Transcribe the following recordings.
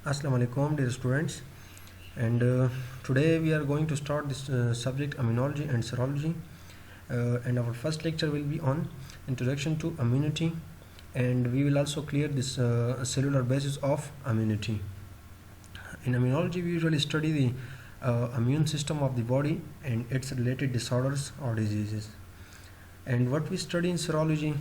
Assalamu alaikum dear students, and today we are going to start this subject immunology and serology, and our first lecture will be on introduction to immunity, and we will also clear this cellular basis of immunity. In immunology we usually study the immune system of the body and its related disorders or diseases. And what we study in serology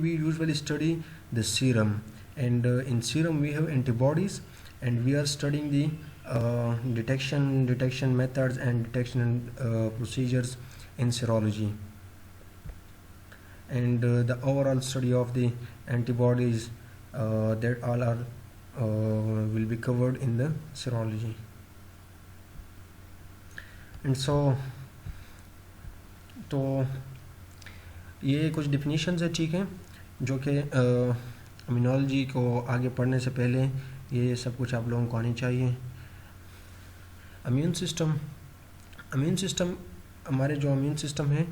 we usually study the serum, and in serum we have antibodies, and we are studying the detection methods and detection procedures in serology, and the overall study of the antibodies that all are will be covered in the serology. And so तो ये कुछ definitions है, ठीक है, जो कि immunology को आगे पढ़ने से पहले ये सब कुछ आप लोगों को आनी चाहिए. इम्यून सिस्टम हमारे जो इम्यून सिस्टम है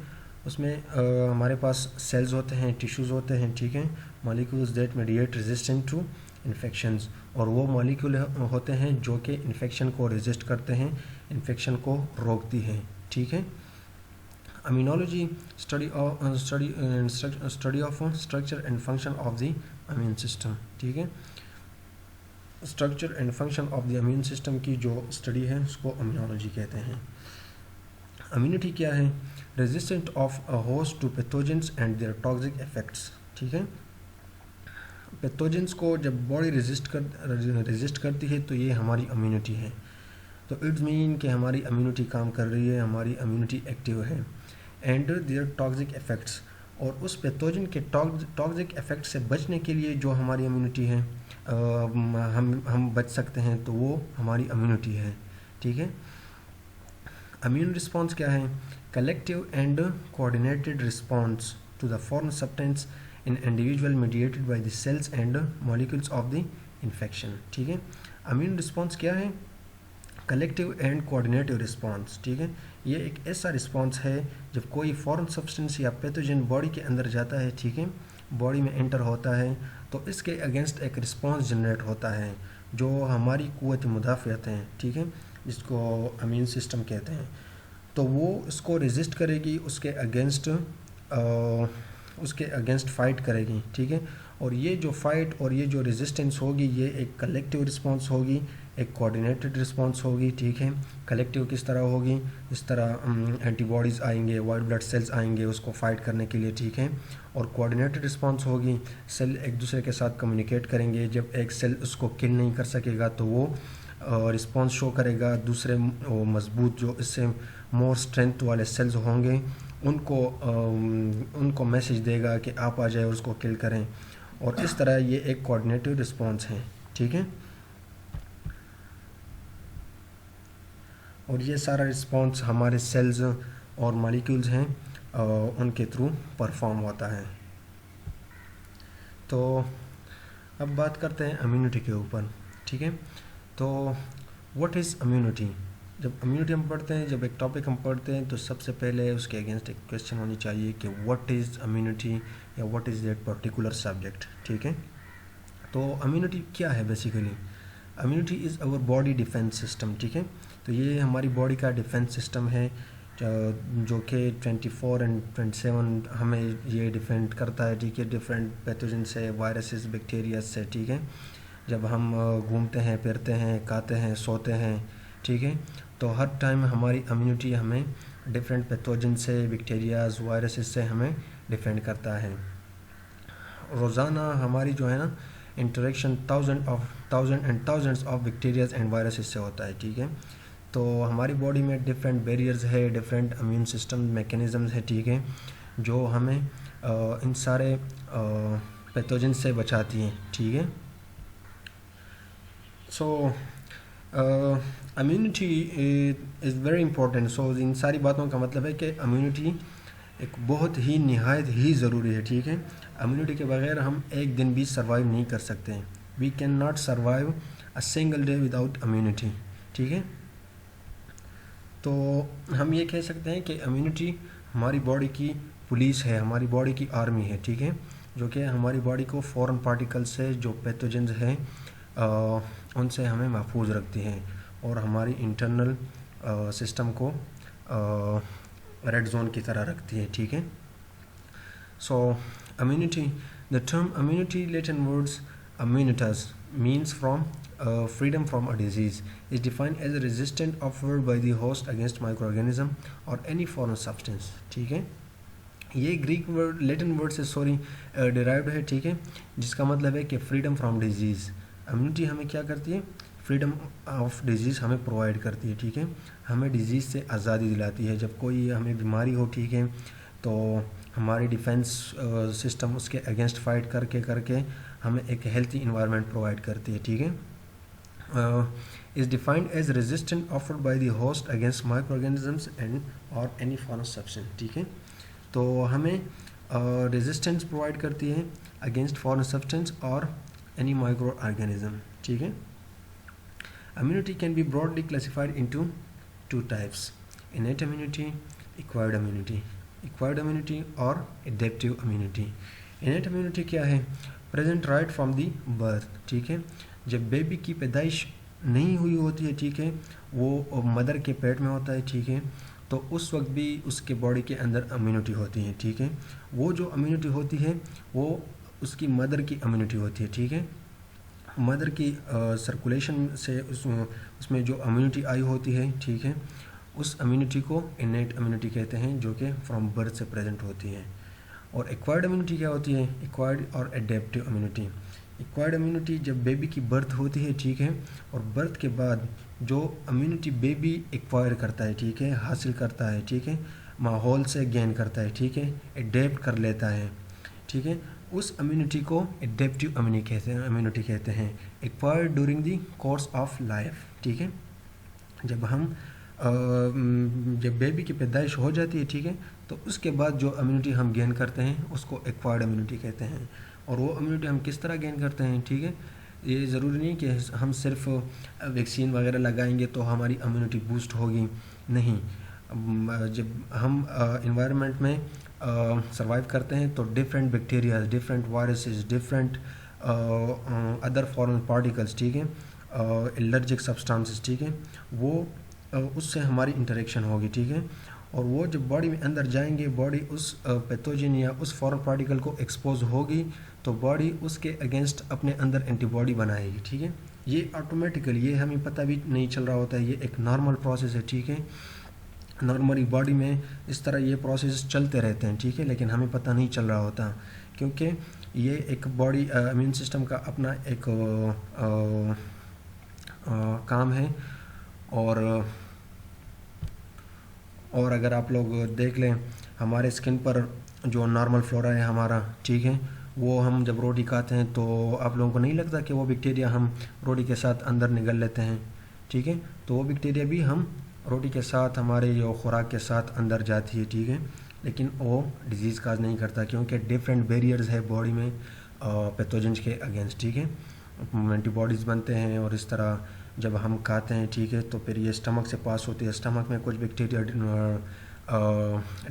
उसमें हमारे पास सेल्स होते हैं, टिश्यूज़ होते हैं, ठीक है, molecules that mediate resistant to infections, और वो मॉलिक्यूल होते हैं जो कि इन्फेक्शन को रेजिस्ट करते हैं, इन्फेक्शन को रोकती हैं, ठीक है. Immunology study of structure and function of the immune system, ठीक है. Structure and function of the immune system की जो स्टडी है उसको इम्यूनोलॉजी कहते हैं. इम्यूनिटी क्या है? Resistant of a host to pathogens and their toxic effects, ठीक है. पैथोजेंस को जब बॉडी रेजिस्ट करती है तो ये हमारी इम्यूनिटी है. तो इट्स मीन कि हमारी इम्यूनिटी काम कर रही है, हमारी इम्यूनिटी एक्टिव है. एंड देयर टॉक्सिक इफेक्ट्स, और उस पैथोजन के टॉक्सिक इफेक्ट से बचने के लिए जो हमारी इम्यूनिटी है, हम बच सकते हैं, तो वो हमारी इम्यूनिटी है, ठीक है. इम्यून रिस्पॉन्स क्या है? Collective and coordinated response to the foreign substance in individual mediated by the cells and molecules of the infection, ठीक है. इम्यून रिस्पॉन्स क्या है? कलेक्टिव एंड कोऑर्डिनेटिव रिस्पॉन्स, ठीक है. ये एक ऐसा रिस्पॉन्स है जब कोई फॉरेन सब्सटेंस या पैथोजन बॉडी के अंदर जाता है, ठीक है, बॉडी में एंटर होता है, तो इसके अगेंस्ट एक रिस्पॉन्स जनरेट होता है जो हमारी क़ुव्वत मुदाफ़ियत है, ठीक है, जिसको इम्यून सिस्टम कहते हैं. तो वो इसको रेजिस्ट करेगी, उसके अगेंस्ट फ़ाइट करेगी, ठीक है. और ये जो फ़ाइट और ये जो रेजिस्टेंस होगी ये एक कलेक्टिव रिस्पॉन्स होगी, एक कोऑर्डिनेटेड रिस्पॉन्स होगी, ठीक है. कलेक्टिव किस तरह होगी? इस तरह एंटीबॉडीज़ आएंगे, वाइट ब्लड सेल्स आएंगे उसको फाइट करने के लिए, ठीक है. और कोऑर्डिनेटेड रिस्पॉन्स होगी, सेल एक दूसरे के साथ कम्युनिकेट करेंगे. जब एक सेल उसको किल नहीं कर सकेगा तो वो रिस्पॉन्स शो करेगा, दूसरे मजबूत जो इससे मोर स्ट्रेंथ वाले सेल्स होंगे उनको मैसेज देगा कि आप आ जाए और उसको किल करें. और इस तरह ये एक कोऑर्डिनेटिव रिस्पॉन्स है, ठीक है. और ये सारा रिस्पॉन्स हमारे सेल्स और मॉलिक्यूल्स हैं उनके थ्रू परफॉर्म होता है. तो अब बात करते हैं इम्यूनिटी के ऊपर, ठीक है. तो व्हाट इज़ इम्यूनिटी? जब इम्यूनिटी हम पढ़ते हैं, जब एक टॉपिक हम पढ़ते हैं, तो सबसे पहले उसके अगेंस्ट एक क्वेश्चन होनी चाहिए कि व्हाट इज़ इम्यूनिटी या what is that particular subject, ठीक है. तो इम्यूनिटी क्या है? Basically immunity is our body defence system, ठीक है. तो ये हमारी बॉडी का डिफेंस सिस्टम है जो कि 24 एंड 27 हमें ये डिफेंड करता है, ठीक है, डिफरेंट पैथोजन से, वायरसेस, बैक्टीरिया से, ठीक है. जब हम घूमते हैं, फिरते हैं, खाते हैं, सोते हैं, ठीक है, तो हर टाइम हमारी इम्यूनिटी हमें डिफरेंट पैथोजन से, बैक्टीरियाज, वायरसेस से हमें डिफेंड करता है. रोज़ाना हमारी जो है ना interaction thousands of bacterias and viruses से होता है, ठीक है. तो हमारी बॉडी में डिफरेंट बैरियर्स है, डिफरेंट इम्यून सिस्टम मैकेनिज़म्स है, ठीक है, जो हमें इन सारे पैथोजन से बचाती हैं, ठीक है. So immunity is very important. सो इन सारी बातों का मतलब है कि इम्यूनिटी एक बहुत ही निहायत ही ज़रूरी है, ठीक है. इम्यूनिटी के बगैर हम एक दिन भी सर्वाइव नहीं कर सकते हैं. We can not survive a single day without immunity, ठीक है. तो हम ये कह सकते हैं कि इम्यूनिटी हमारी बॉडी की पुलिस है, हमारी बॉडी की आर्मी है, ठीक है, जो कि हमारी बॉडी को फॉरेन पार्टिकल से जो पैथोजेंस हैं उनसे हमें महफूज रखती है और हमारी इंटरनल सिस्टम को रेड जोन की तरह रखती है, ठीक है। So immunity, the term immunity Latin words immunitas means from freedom from a disease, is defined as a resistant offered by the host against microorganism or any foreign substance, ठीक है। ये Greek word Latin word से derived है, ठीक है, जिसका मतलब है कि फ्रीडम फ्रॉम डिजीज़। इम्यूनिटी हमें क्या करती है, फ्रीडम ऑफ डिजीज़ हमें प्रोवाइड करती है, ठीक है, हमें डिजीज़ से आज़ादी दिलाती है। जब कोई हमें बीमारी हो, ठीक है, तो हमारी डिफेंस सिस्टम उसके अगेंस्ट फाइट करके हमें एक हेल्थी इन्वायरमेंट प्रोवाइड करती है, ठीक है। Is defined as resistant offered by the host against microorganisms and और एनी फॉरेन सब्सटेंस, ठीक है। तो हमें रेजिस्टेंस प्रोवाइड करती है अगेंस्ट फॉरेन सब्सटेंस और एनी माइक्रो ऑर्गेनिज्म, ठीक है। Immunity can be broadly classified into two types, innate immunity, acquired immunity. Acquired immunity और एडेप्टिव इम्यूनिटी। इनेट इम्यूनिटी क्या है, present right from the birth, ठीक है, जब बेबी की पैदाइश नहीं हुई होती है, ठीक है, वो मदर के पेट में होता है, ठीक है, तो उस वक्त भी उसके बॉडी के अंदर इम्यूनिटी होती है, ठीक है। वो जो इम्यूनिटी होती है वो उसकी मदर की इम्यूनिटी होती है, ठीक है। मदर की सर्कुलेशन से उसमें जो इम्यूनिटी आई होती है, ठीक है, उस इम्यूनिटी को इनेट इम्यूनिटी कहते हैं, जो कि फ्रॉम बर्थ से प्रेजेंट होती है। और एक्वायर्ड इम्यूनिटी क्या होती है, एक्वायर्ड और एडेप्टिव इम्यूनिटी। एक्वायर्ड इम्यूनिटी जब बेबी की बर्थ होती है, ठीक है, और बर्थ के बाद जो इम्यूनिटी बेबी एक्वायर करता है, ठीक है, हासिल करता है, ठीक है, माहौल से गेन करता है, ठीक है, एडेप्ट कर लेता है, ठीक है, उस इम्यूनिटी को एडेप्टिव इम्यूनिटी कहते हैं। Acquired during the course of life, ठीक है, जब बेबी की पैदाइश हो जाती है, ठीक है, तो उसके बाद जो इम्यूनिटी हम गेन करते हैं उसको एक्वायर्ड इम्यूनिटी कहते हैं। और वो इम्यूनिटी हम किस तरह गेन करते हैं, ठीक है, ये ज़रूरी नहीं कि हम सिर्फ वैक्सीन वगैरह लगाएंगे तो हमारी इम्यूनिटी बूस्ट होगी, नहीं। जब हम इन्वायरमेंट में सर्वाइव करते हैं तो different bacteria, different viruses, different other foreign particles, ठीक है, एलर्जिक सब्सटेंसेस, ठीक है, वो उससे हमारी इंटरेक्शन होगी, ठीक है, और वो जब बॉडी में अंदर जाएंगे, बॉडी उस पैथोजन या उस फॉरेन पार्टिकल को एक्सपोज होगी तो बॉडी उसके अगेंस्ट अपने अंदर एंटीबॉडी बनाएगी, ठीक है। ये ऑटोमेटिकली, ये हमें पता भी नहीं चल रहा होता है, ये एक नॉर्मल प्रोसेस है, ठीक है। नॉर्मली बॉडी में इस तरह ये प्रोसेस चलते रहते हैं, ठीक है, लेकिन हमें पता नहीं चल रहा होता, क्योंकि ये एक बॉडी इम्यून सिस्टम का अपना एक काम है। और अगर आप लोग देख लें, हमारे स्किन पर जो नॉर्मल फ्लोरा है हमारा, ठीक है, वो हम जब रोटी खाते हैं तो आप लोगों को नहीं लगता कि वो बैक्टीरिया हम रोटी के साथ अंदर निगल लेते हैं, ठीक है, तो वो बैक्टीरिया भी हम रोटी के साथ हमारे जो खुराक के साथ अंदर जाती है, ठीक है, लेकिन वो डिजीज़ काज नहीं करता, क्योंकि डिफरेंट बैरियर्स है बॉडी में पैथोजेंस के अगेंस्ट, ठीक है, एंटीबॉडीज़ बनते हैं और इस तरह जब हम खाते हैं, ठीक है, तो फिर ये स्टमक से पास होती है, स्टमक में कुछ बैक्टीरिया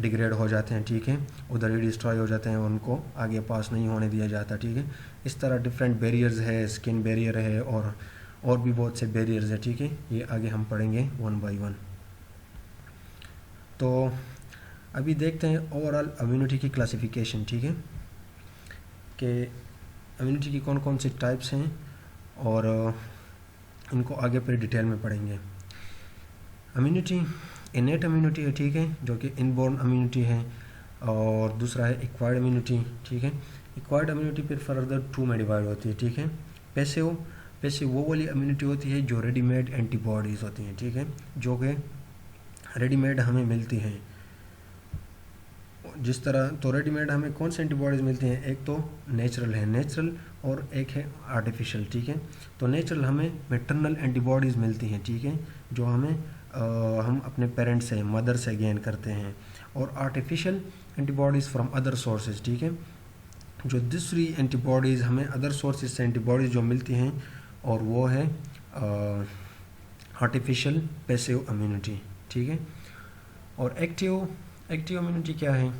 डिग्रेड हो जाते हैं, ठीक है, उधर ही डिस्ट्रॉय हो जाते हैं, उनको आगे पास नहीं होने दिया जाता, ठीक है। इस तरह डिफरेंट बैरियर्स है, स्किन बैरियर है और भी बहुत से बैरियर्स है, ठीक है, ये आगे हम पढ़ेंगे 1 बाय 1। तो अभी देखते हैं ओवरऑल इम्यूनिटी की क्लासिफिकेशन, ठीक है, कि इम्यूनिटी की कौन कौन सी टाइप्स हैं और इनको आगे फिर डिटेल में पढ़ेंगे। इम्यूनिटी इनेट इम्यूनिटी है, ठीक है, जो कि इनबोर्न इम्यूनिटी है, और दूसरा है एक्वायर्ड इम्यूनिटी, ठीक है। एक्वायर्ड इम्यूनिटी फिर फर्दर 2 में डिवाइड होती है, ठीक है। पैसिव वो वाली इम्यूनिटी होती है जो रेडीमेड एंटीबॉडीज़ होती हैं, ठीक है, जो कि रेडीमेड हमें मिलती हैं। जिस तरह तो रेडीमेड हमें कौन सी एंटीबॉडीज़ मिलती हैं, एक तो नेचुरल है, नेचुरल, और एक है आर्टिफिशियल, ठीक है। तो नेचुरल हमें मैटरनल एंटीबॉडीज़ मिलती हैं, ठीक है, जो हमें हम अपने पेरेंट्स से, मदर से गेन करते हैं, और artificial antibodies from other sources, ठीक है, जो दूसरी एंटीबॉडीज़ हमें अदर सोर्सेज से एंटीबॉडीज़ जो मिलती हैं, और वो है आर्टिफिशियल पैसिव इम्यूनिटी, ठीक है। और एक्टिव इम्यूनिटी क्या है,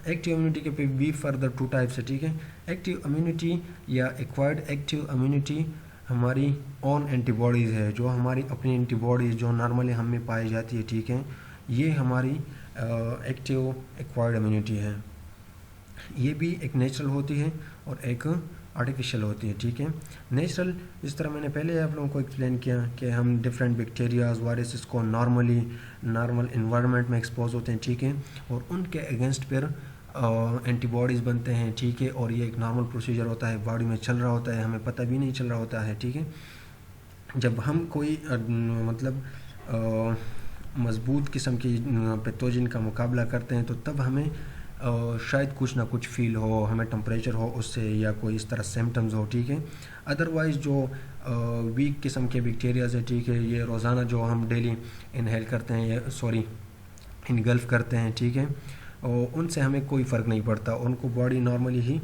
एक्टिव इम्यूनिटी के पे भी फर्दर 2 टाइप्स है, ठीक है। एक्टिव इम्यूनिटी या एक्वायर्ड एक्टिव इम्यूनिटी हमारी ओन एंटीबॉडीज़ है, जो हमारी अपनी एंटीबॉडीज़ जो नॉर्मली हम में पाई जाती है, ठीक है, ये हमारी एक्टिव एक्वायर्ड इम्यूनिटी है। ये भी एक नेचुरल होती है और एक आर्टिफिशियल होती है, ठीक है। नेचुरल, जिस तरह मैंने पहले आप लोगों को एक्सप्लेन किया कि हम डिफरेंट बैक्टीरियाज वायरसेस को नॉर्मल इन्वायरमेंट में एक्सपोज होते हैं, ठीक है, और उनके अगेंस्ट फिर एंटीबॉडीज़ बनते हैं, ठीक है, और ये एक नॉर्मल प्रोसीजर होता है, बॉडी में चल रहा होता है, हमें पता भी नहीं चल रहा होता है, ठीक है। जब हम कोई मज़बूत किस्म की पैथोजन का मुकाबला करते हैं तो तब हमें शायद कुछ ना कुछ फील हो, हमें टेम्परेचर हो उससे, या कोई इस तरह सिम्टम्स हो, ठीक है। अदरवाइज़ जो वीक किस्म के बैक्टीरियाज है, ठीक है, ये रोज़ाना जो हम डेली इनहेल करते हैं, इनगल्फ करते हैं, ठीक है, और उनसे हमें कोई फ़र्क नहीं पड़ता, उनको बॉडी नॉर्मली ही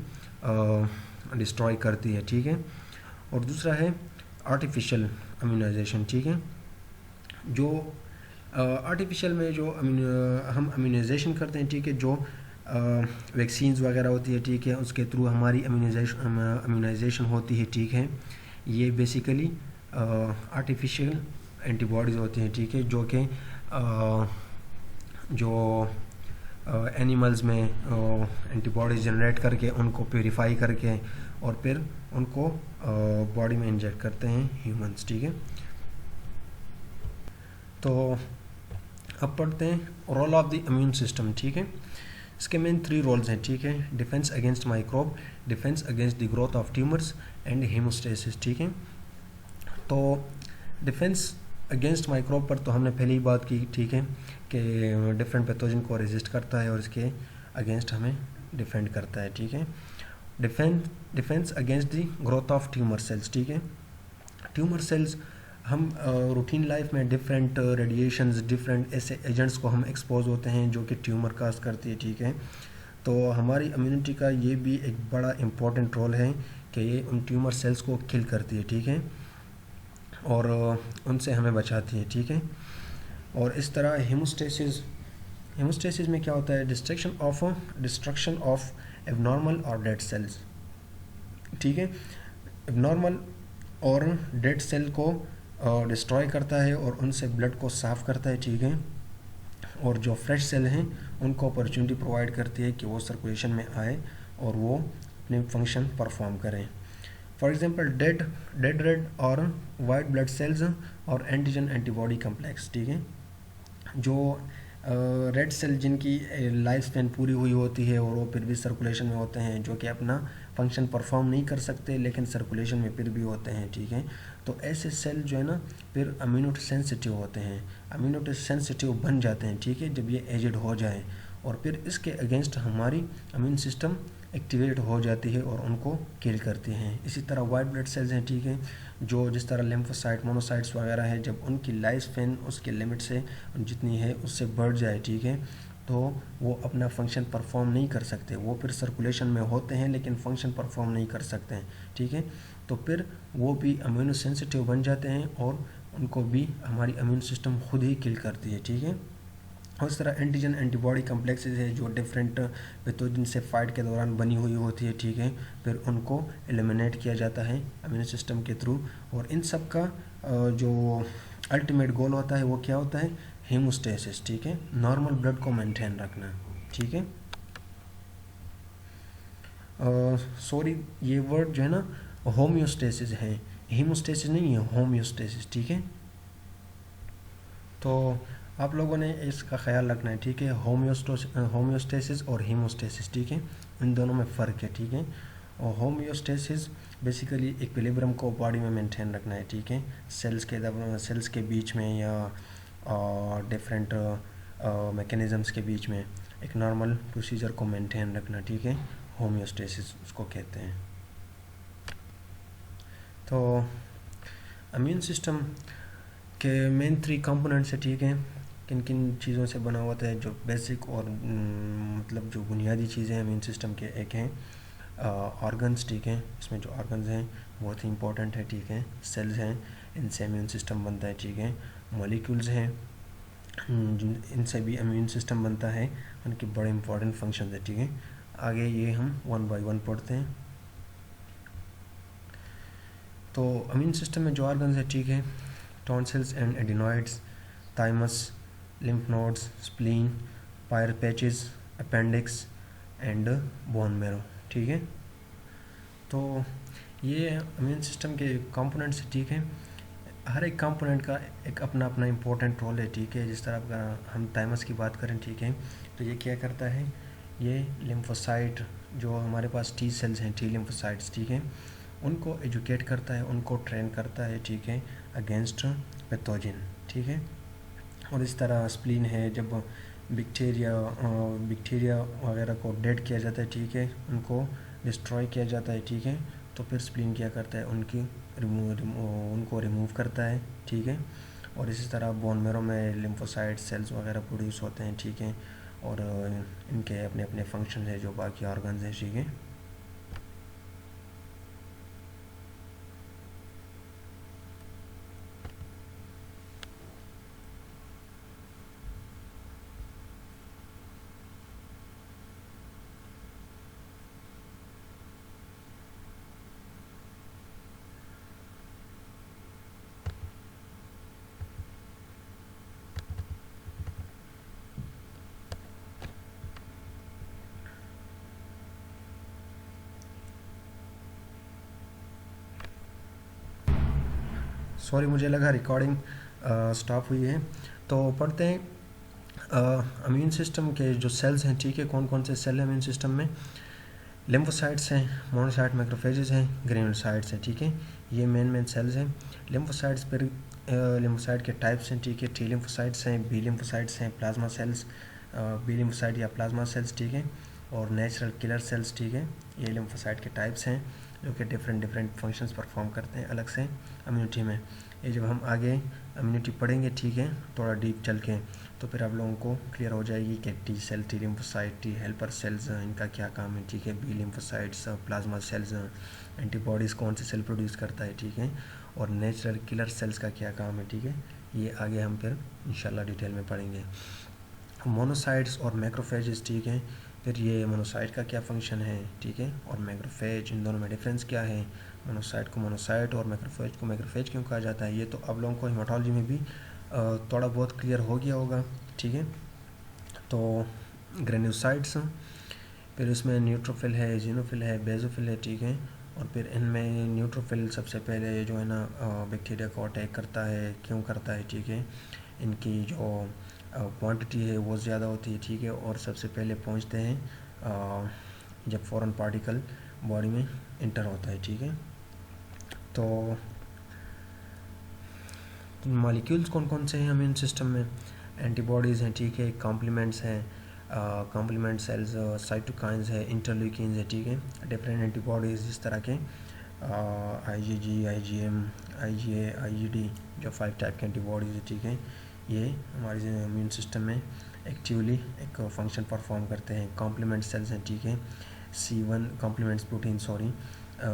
डिस्ट्रॉय करती है, ठीक है। और दूसरा है आर्टिफिशियल इम्यूनाइजेशन, ठीक है। जो आर्टिफिशियल में जो हम इम्यूनाइजेशन करते हैं, ठीक है, जो वैक्सीन्स वगैरह होती है, ठीक है, उसके थ्रू हमारी इम्यूनाइजेशन होती है, ठीक है। ये बेसिकली आर्टिफिशियल एंटीबॉडीज़ होती हैं, ठीक है, जो कि जो एनिमल्स में एंटीबॉडीज़ जनरेट करके उनको प्योरीफाई करके और फिर उनको बॉडी में इंजेक्ट करते हैं ह्यूमंस, ठीक है। तो अब पढ़ते हैं role of the immune system, ठीक है। इसके मेन 3 रोल्स हैं, ठीक है। Defence against microbe, defence against the growth of tumours and haemostasis, ठीक है। तो डिफेंस अगेंस्ट माइक्रोब पर तो हमने पहले ही बात की, ठीक है, कि डिफरेंट पैथोजन को रेजिस्ट करता है और इसके अगेंस्ट हमें डिफेंड करता है, ठीक है। Defence against the growth of tumour cells, ठीक है। ट्यूमर सेल्स हम रूटीन लाइफ में डिफरेंट रेडिएशंस, डिफरेंट ऐसे एजेंट्स को हम एक्सपोज होते हैं जो कि ट्यूमर काज करती है, ठीक है। तो हमारी इम्यूनिटी का ये भी एक बड़ा इम्पोर्टेंट रोल है कि ये उन ट्यूमर सेल्स को किल करती है, ठीक है, और उनसे हमें बचाती है, ठीक है। और इस तरह हेमोस्टेसिस में क्या होता है? डिस्ट्रक्शन ऑफ एबनॉर्मल और डेड सेल्स, ठीक है। एबनॉर्मल और डेड सेल को डिस्ट्रॉय करता है और उनसे ब्लड को साफ़ करता है, ठीक है। और जो फ्रेश सेल हैं उनको अपॉर्चुनिटी प्रोवाइड करती है कि वो सर्कुलेशन में आए और वो अपने फंक्शन परफॉर्म करें। फॉर एग्जांपल डेड रेड और वाइट ब्लड सेल्स और एंटीजन एंटीबॉडी कम्प्लेक्स, ठीक है। जो रेड सेल जिनकी लाइफ स्पैन पूरी हुई होती है और वो फिर भी सर्कुलेशन में होते हैं, जो कि अपना फंक्शन परफॉर्म नहीं कर सकते लेकिन सर्कुलेशन में फिर भी होते हैं, ठीक है। तो ऐसे सेल जो है ना फिर इम्यूनो सेंसिटिव होते हैं, इम्यूनो सेंसिटिव बन जाते हैं, ठीक है, जब ये एजेड हो जाए, और फिर इसके अगेंस्ट हमारी इम्यून सिस्टम एक्टिवेट हो जाती है और उनको किल करती हैं। इसी तरह वाइट ब्लड सेल्स हैं, ठीक है, जो जिस तरह लिम्फोसाइट, मोनोसाइट्स वगैरह है, जब उनकी लाइफ स्पैन उसके लिमिट से जितनी है उससे बढ़ जाए, ठीक है, तो वो अपना फंक्शन परफॉर्म नहीं कर सकते, वो फिर सर्कुलेशन में होते हैं लेकिन फंक्शन परफॉर्म नहीं कर सकते हैं, ठीक है। तो फिर वो भी इम्यूनो सेंसिटिव बन जाते हैं और उनको भी हमारी इम्यून सिस्टम खुद ही किल करती है, ठीक है। और इस तरह एंटीजन एंटीबॉडी कम्प्लेक्सेस है जो डिफरेंट पैथोजन से फाइट के दौरान बनी हुई होती है, ठीक है, फिर उनको एलिमिनेट किया जाता है इम्यून सिस्टम के थ्रू। और इन सब का जो अल्टीमेट गोल होता है वो क्या होता है? हेमोस्टेसिस, ठीक है, नॉर्मल ब्लड को मेंटेन रखना, ठीक है। सॉरी, ये वर्ड जो है ना होम्योस्टेसिस है, हेमोस्टेसिस नहीं है, होम्योस्टेसिस, ठीक है। तो आप लोगों ने इसका ख्याल रखना है, ठीक है, होम्योस्टेसिस और हीमोस्टेसिस, ठीक है, इन दोनों में फ़र्क है, ठीक है। और होम्योस्टेसिस बेसिकली इक्विलिब्रियम को बॉडी में मेंटेन रखना है, ठीक है, सेल्स के बीच में या डिफरेंट मैकेनिज़म्स के बीच में एक नॉर्मल प्रोसीजर को मेंटेन रखना, ठीक है, होम्योस्टेसिस उसको कहते हैं। तो इम्यून सिस्टम के मेन 3 कंपोनेंट्स है, ठीक है, किन किन चीज़ों से बना हुआ है, जो बेसिक और मतलब जो बुनियादी चीज़ें हैं इम्यून सिस्टम के, एक हैं ऑर्गन्स, ठीक है, इसमें जो ऑर्गन्स हैं बहुत ही इंपॉर्टेंट है, ठीक है, सेल्स हैं, इनसे इम्यून सिस्टम बनता है, ठीक है, मॉलिक्यूल्स हैं, इनसे भी इम्यून सिस्टम बनता है, उनके बड़े इंपॉर्टेंट फंक्शन है, ठीक है। आगे ये हम वन बाय वन पढ़ते हैं। तो इम्यून सिस्टम में जो ऑर्गन्स है, ठीक है, tonsils and adenoids, thymus, lymph nodes, spleen, Peyer patches, appendix and bone marrow, ठीक है। तो ये इम्यून सिस्टम के कंपोनेंट्स, ठीक है। हर एक कंपोनेंट का एक अपना अपना इम्पोर्टेंट रोल है, ठीक है। जिस तरह का हम थाइमस की बात करें, ठीक है, तो ये क्या करता है, ये लिम्फोसाइट जो हमारे पास टी सेल्स हैं, टी लिम्फोसाइट्स, ठीक है, उनको एजुकेट करता है, उनको ट्रेन करता है, ठीक है, अगेंस्ट पैथोजन, ठीक है। और इस तरह स्प्लीन है, जब बैक्टीरिया वगैरह को डेड किया जाता है, ठीक है, उनको डिस्ट्रॉय किया जाता है, ठीक है, तो फिर स्प्लीन क्या करता है, उनको रिमूव करता है, ठीक है। और इसी तरह बोन मैरो में लिम्फोसाइट सेल्स वगैरह प्रोड्यूस होते हैं, ठीक है, और इनके अपने अपने फंक्शन है जो बाकी ऑर्गन्स हैं, ठीक है। सॉरी, मुझे लगा रिकॉर्डिंग स्टॉप हुई है। तो पढ़ते हैं इम्यून सिस्टम के जो सेल्स हैं, ठीक है, कौन कौन से सेल हैं इम्यून सिस्टम में। लिम्फोसाइट्स हैं, मोनोसाइट, मैक्रोफेजेस हैं, ग्रेन्युलोसाइट्स हैं, ठीक है, ये मेन सेल्स हैं। लिम्फोसाइट्स पर लिम्फोसाइट के टाइप्स हैं, ठीक है, टी लिम्फोसाइट्स हैं, बी लिम्फोसाइट्स हैं, प्लाज्मा सेल्स, बी लिम्फोसाइट या प्लाज्मा सेल्स, ठीक है, और नेचुरल किलर सेल्स, ठीक है। ये लिम्फोसाइट के टाइप्स हैं जो कि डिफरेंट फंक्शंस परफॉर्म करते हैं अलग से इम्यूनिटी में। ये जब हम आगे इम्यूनिटी पढ़ेंगे, ठीक है, थोड़ा डीप चल के, तो फिर आप लोगों को क्लियर हो जाएगी कि T cell, T lymphocyte, T helper cells, इनका क्या काम है, ठीक है, B lymphocytes, plasma cells, antibodies कौन से सेल प्रोड्यूस करता है, ठीक है, और नेचुरल किलर सेल्स का क्या काम है, ठीक है। ये आगे हम फिर इंशाल्लाह डिटेल में पढ़ेंगे। मोनोसाइट्स और मैक्रोफेजेस, ठीक है, फिर ये मोनोसाइट का क्या फंक्शन है, ठीक है, और मैक्रोफेज, इन दोनों में डिफरेंस क्या है, मोनोसाइट को मोनोसाइट और मैक्रोफेज को मैक्रोफेज क्यों कहा जाता है, ये तो आप लोगों को हेमाटोलॉजी में भी थोड़ा बहुत क्लियर हो गया होगा, ठीक है। तो ग्रेन्युलोसाइट्स, फिर उसमें न्यूट्रोफिल है, जीनोफिल है, बेसोफिल है, ठीक है, और फिर इनमें न्यूट्रोफिल सबसे पहले जो है ना बैक्टीरिया को अटैक करता है, क्यों करता है, ठीक है, इनकी जो क्वांटिटी है वो ज़्यादा होती है, ठीक है, और सबसे पहले पहुंचते हैं जब फॉरेन पार्टिकल बॉडी में इंटर होता है, ठीक है। तो मॉलिक्यूल्स कौन कौन से हैं इम्यून सिस्टम में, एंटीबॉडीज़ हैं, ठीक है, कॉम्प्लीमेंट्स हैं, कॉम्प्लीमेंट सेल्स, साइटोकाइंस है, इंटरल्यूकिन्स है, ठीक है, डिफरेंट एंटीबॉडीज़ इस तरह के IgG, IgM, IgA, IgD, जो 5 टाइप के एंटीबॉडीज़ है, ठीक है, ये हमारे इम्यून सिस्टम में एक्टिवली एक फंक्शन परफॉर्म करते हैं। कॉम्प्लीमेंट सेल्स हैं, ठीक है, C1 compliments protein, sorry,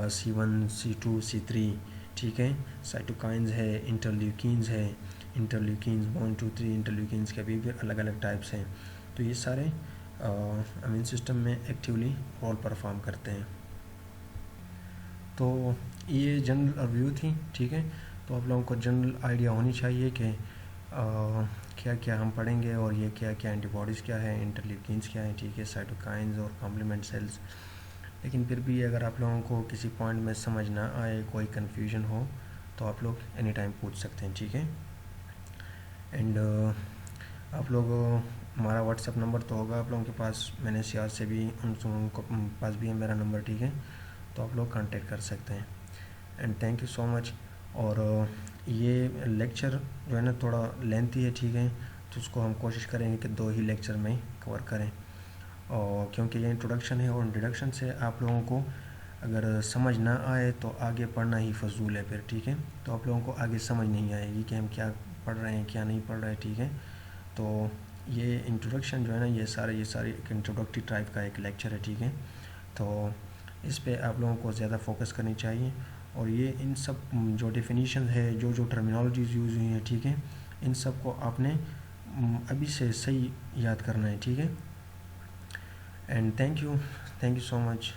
C1, C2, C3, ठीक है, साइटोकाइंस है, इंटरल्यूकिन्स है, इंटरल्यूकिन्स 1, 2, 3, इंटरल्यूकिन्स के भी अलग अलग टाइप्स हैं। तो ये सारे इम्यून सिस्टम में एक्टिवली रोल परफॉर्म करते हैं। तो ये जनरल रिव्यू थी, ठीक है। तो आप लोगों को जनरल आइडिया होनी चाहिए कि क्या क्या हम पढ़ेंगे और ये क्या क्या एंटीबॉडीज़ क्या है, इंटरल्यूकिन्स क्या है, ठीक है, साइटोकाइंस और कॉम्प्लीमेंट सेल्स। लेकिन फिर भी अगर आप लोगों को किसी पॉइंट में समझ ना आए, कोई कन्फ्यूजन हो, तो आप लोग एनी टाइम पूछ सकते हैं, ठीक है। एंड आप लोग हमारा व्हाट्सएप नंबर तो होगा आप लोगों के पास, मैंने सियाज से भी उनको पास भी है मेरा नंबर, ठीक है, तो आप लोग कांटेक्ट कर सकते हैं। And thank you so much. और ये लेक्चर जो है ना थोड़ा लेंथी है, ठीक है, तो उसको हम कोशिश करेंगे कि 2 ही लेक्चर में कवर करें, और क्योंकि ये इंट्रोडक्शन है और इंट्रोडक्शन से आप लोगों को अगर समझ ना आए तो आगे पढ़ना ही फजूल है फिर, ठीक है, तो आप लोगों को आगे समझ नहीं आएगी कि हम क्या पढ़ रहे हैं क्या नहीं पढ़ रहे, ठीक है। तो ये इंट्रोडक्शन जो है ना ये सारे एक इंट्रोडक्टरी टाइप का एक लेक्चर है, ठीक है, तो इस पे आप लोगों को ज़्यादा फोकस करनी चाहिए। और ये इन सब जो डेफिनीशन है, जो टर्मिनोलॉजीज़ यूज़ हुई हैं, ठीक है, इन सब को आपने अभी से सही याद करना है, ठीक है। And thank you so much.